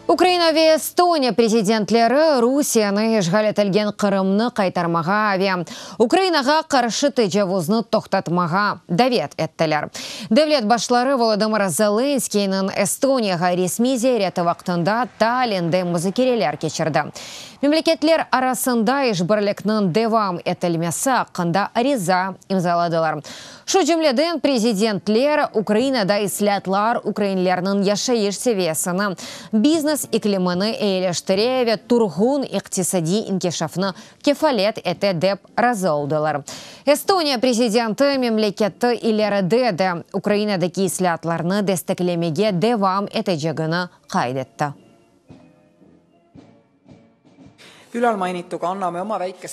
Украина ве Эстония президентлері Русияны ешғалетілген Қырымны қайтармаға аве. Украинаға қаршы тежавузны тоқтатмаға давет әттілер. Devlet башлары Володимир Зеленскийнің Эстонияға ресми зияреті вақтында Таллинде музыкерелер кечірді. Мемлекетлер арасында ешбірлікнің девам әтілмесі ақында ариза имзаладылар. Шу жемледен президентлер Украинада ислатлар украинлерінің яшайыш севесіні, бизнес иклиманы эйлештіреве тургун иқтисади инкешафны кефалет әті деп разолдылар. Эстония президенті мемлекетті илердеді Украинадaki ислатларны дестеклемеге девам әтежегіні қайдетті.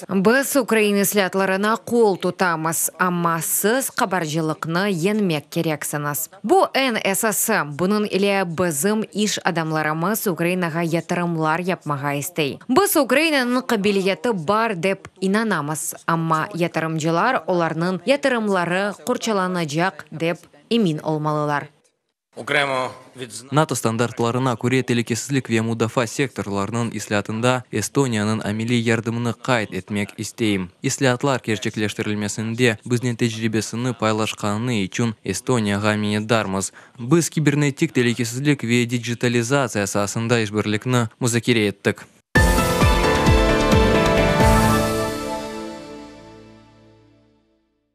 Біз Украина ислатларына қол тұтамыз, амма сіз қабаржылықны енмек керексініз. Бұ НСС, бұның иле бізім иш адамларымыз Украинаға ятырымлар япмаға істей. Біз Украинаның қабилеті бар деп инанамыз, амма ятырымжылар оларның ятырымлары құрчаланacak деп емин олмалылар. НАТО стандартларына көре телекесізлік ве мудафа секторларының ислятында Эстонияның амили ярдымыны қайт етмек істейім. Ислатлар керчеклештірілмесінде бізнен тәжірибесіні пайлашқаны үшін Эстонияға минедармыз. Біз кибернетик телекесізлік ве диджитализация асасында ешбірлікні музакире еттік.